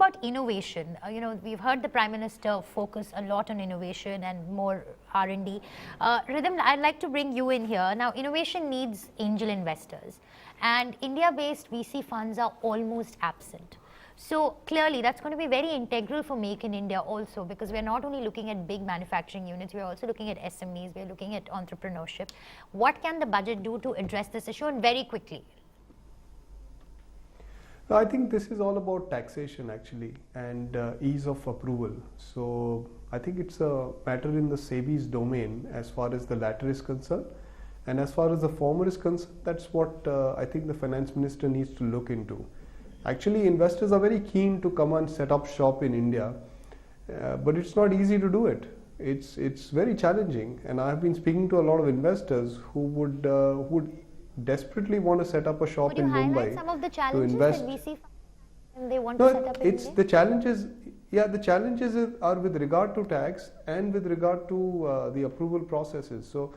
about innovation? We've heard the Prime Minister focus a lot on innovation and more R&D. Rhythm, I'd like to bring you in here. Now, innovation needs angel investors, and India-based VC funds are almost absent. So clearly that's going to be very integral for Make in India also, because we're not only looking at big manufacturing units, we're also looking at SMEs, we're looking at entrepreneurship. What can the budget do to address this issue, and very quickly? I think this is all about taxation actually, and ease of approval. So I think it's a matter in the SEBI's domain as far as the latter is concerned. And as far as the former is concerned, that's what I think the finance minister needs to look into. Actually, investors are very keen to come and set up shop in India, but it's not easy to do it. It's very challenging, and I have been speaking to a lot of investors who would desperately want to set up a shop in Mumbai. Would you highlight some of the challenges that we see when they want No, to set up in it's India? the challenges. Yeah, the challenges are with regard to tax and with regard to the approval processes. So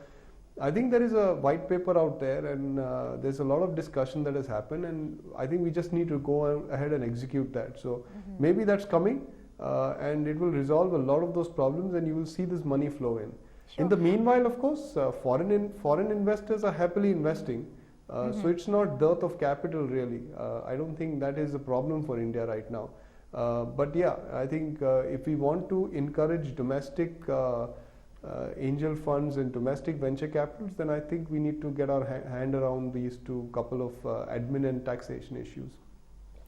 I think there is a white paper out there, and there's a lot of discussion that has happened, and I think we just need to go ahead and execute that. So maybe that's coming, and it will resolve a lot of those problems, and you will see this money flow in. Sure. In the meanwhile, of course, foreign investors are happily investing, so it's not dearth of capital really. I don't think that is a problem for India right now. But yeah, I think if we want to encourage domestic angel funds and domestic venture capitals, then I think we need to get our hand around these two couple of admin and taxation issues.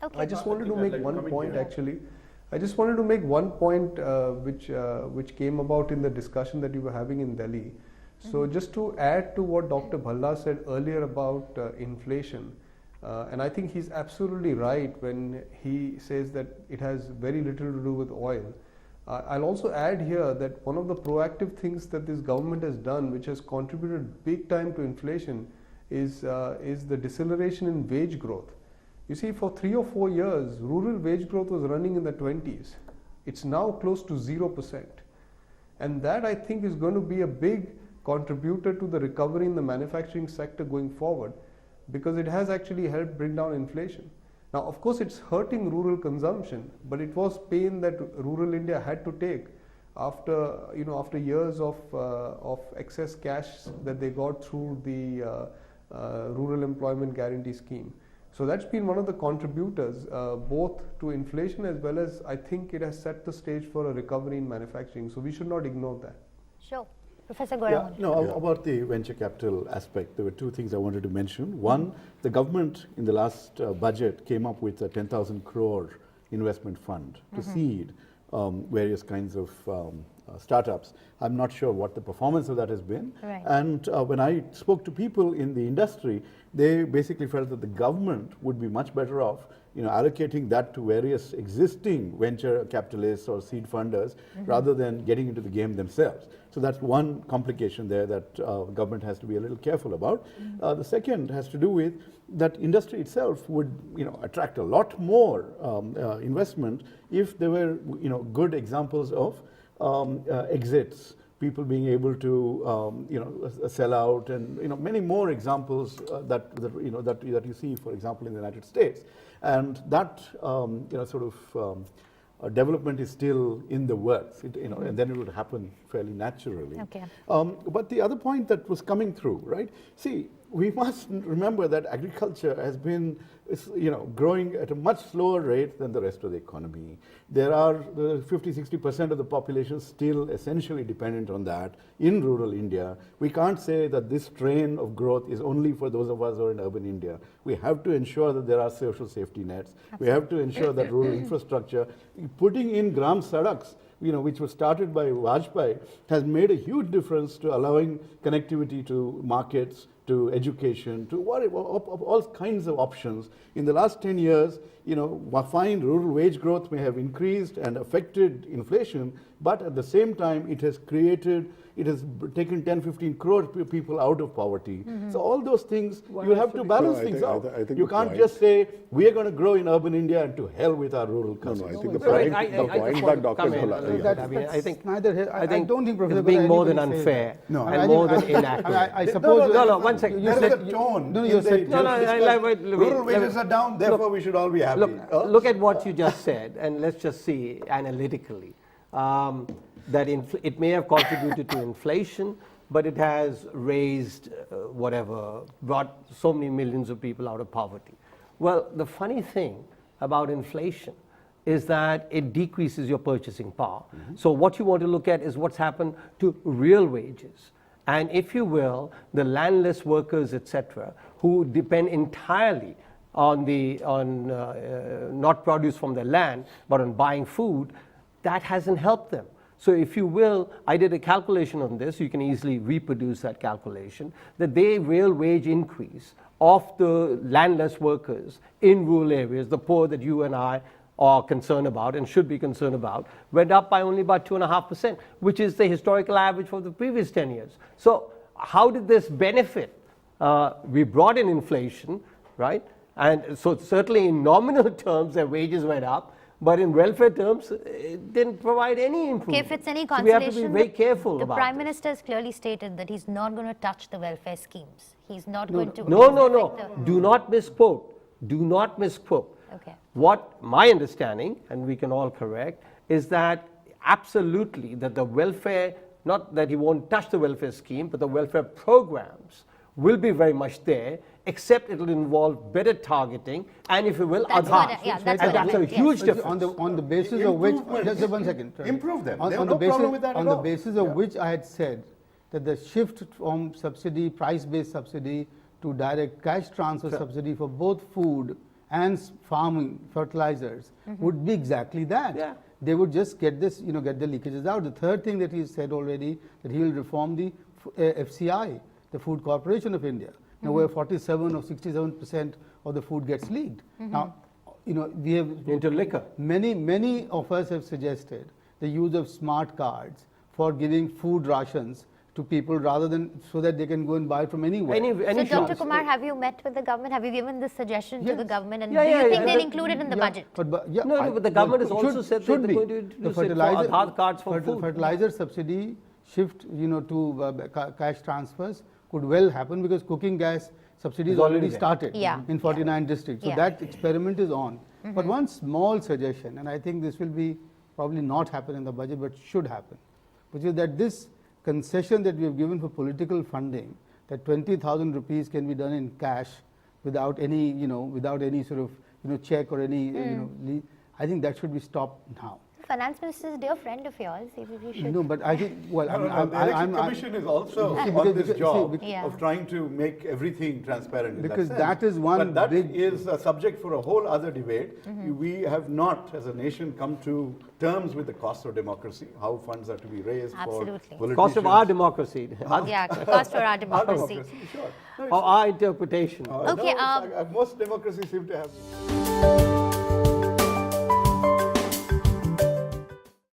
Okay. I just wanted to make one point actually. I just wanted to make one point which came about in the discussion that you were having in Delhi. So just to add to what Dr. Bhalla said earlier about inflation, and I think he's absolutely right when he says that it has very little to do with oil. I'll also add here that one of the proactive things that this government has done, which has contributed big time to inflation, is the deceleration in wage growth. You see, for 3 or 4 years, rural wage growth was running in the 20s. It's now close to 0%. And that, I think, is going to be a big contributor to the recovery in the manufacturing sector going forward, because it has actually helped bring down inflation. Now, of course, it's hurting rural consumption, but it was pain that rural India had to take after years of excess cash that they got through the Rural Employment Guarantee Scheme. So that's been one of the contributors both to inflation, as well as I think it has set the stage for a recovery in manufacturing. So we should not ignore that. Sure. Professor Gaurav. About the venture capital aspect, there were two things I wanted to mention. One, the government in the last budget came up with a 10,000 crore investment fund to seed various kinds of startups. I'm not sure what the performance of that has been. Right. And when I spoke to people in the industry, they basically felt that the government would be much better off allocating that to various existing venture capitalists or seed funders rather than getting into the game themselves. So that's one complication there that government has to be a little careful about. The second has to do with that industry itself would attract a lot more investment if there were good examples of exits, people being able to sell out, and many more examples that you see, for example, in the United States. And that development is still in the works, and then it would happen fairly naturally. Okay. But the other point that was coming through, right? See, we must remember that agriculture has been growing at a much slower rate than the rest of the economy. There are 50–60% of the population still essentially dependent on that in rural India. We can't say that this train of growth is only for those of us who are in urban India. We have to ensure that there are social safety nets. Absolutely. We have to ensure that rural infrastructure, putting in Gram Sadaks, which was started by Vajpayee, has made a huge difference to allowing connectivity to markets, to education, to all kinds of options. In the last 10 years, fine, rural wage growth may have increased and affected inflation, but at the same time, it has taken 10–15 crore people out of poverty. So all those things, you have to balance things out. You can't just say, we are going to grow in urban India and to hell with our rural customers. I think the point that Dr. Bhalla, I think I don't think Professor it's being Gaurav more than anybody says unfair that. and more than inaccurate. I suppose No, one one second. There is a tone. No, in the rural wait, wages are down, therefore we should all be happy. Look at what you just said, and let's just see analytically that it may have contributed to inflation, but it has raised brought so many millions of people out of poverty. Well, the funny thing about inflation is that it decreases your purchasing power. So what you want to look at is what's happened to real wages. And if you will, the landless workers, etc., who depend entirely on not produce from their land, but on buying food, that hasn't helped them. So if you will, I did a calculation on this, you can easily reproduce that calculation, that the real wage increase of the landless workers in rural areas, the poor that you and I are concerned about and should be concerned about, went up by only about 2.5%, which is the historical average for the previous 10 years. So how did this benefit? We brought in inflation, right? And so certainly in nominal terms, their wages went up, but in welfare terms, it didn't provide any improvement. Okay, if it's any So we have consolation, to be very careful the about Prime this. Minister has clearly stated that he's not going to touch the welfare schemes. He's not going to... No. Do not misquote. Do not misquote. Okay. What my understanding, and we can all correct, is that absolutely that the welfare, not that he won't touch the welfare scheme, but the welfare programs will be very much there, except it will involve better targeting and, if you will, That's Aadhaar. what, yeah, that's And what that's a huge difference. On the basis of which, Improvements. just 1 second. Improve them. On There the was no basis, problem with that at on the all. basis of which I had said that the shift from subsidy, price-based subsidy to direct cash transfer subsidy for both food and farming fertilizers would be exactly that. Yeah. They would just get this, get the leakages out. The third thing that he said already, that he will reform the FCI, the Food Corporation of India. Now, where 47 or 67% of the food gets leaked. Now, we have Into liquor. Many of us have suggested the use of smart cards for giving food rations to people rather than so that they can go and buy from anywhere. So, shop. Dr. Kumar, have you met with the government? Have you given this suggestion to the Yes. government? And Yeah, do you yeah, think yeah, they'll but- include it in the budget? But The government has also said that should they're be. going to introduce it for Aadhaar cards for food. Fertilizer subsidy shift, to cash transfers could well happen because cooking gas subsidy is It's already already there. started Yeah. in 49 districts. So Yeah. that experiment is on. But one small suggestion, and I think this will be probably not happen in the budget, but should happen, which is that this concession that we have given for political funding, that 20,000 rupees can be done in cash without any, without any sort of, check or any, I think that should be stopped now. Finance Minister is a dear friend of yours. If you should. No, but I think, well, The Election Commission is also See, on because- this see, job because- Yeah. of trying to make everything transparent in Because sense. that is one But that big- is a subject for a whole other debate. We have not, as a nation, come to terms with the cost of democracy, how funds are to be raised Absolutely. for politicians. Cost of our democracy, Yeah, cost for our Our democracy. democracy, sure. No, or our interpretation. Okay, most democracies seem to have.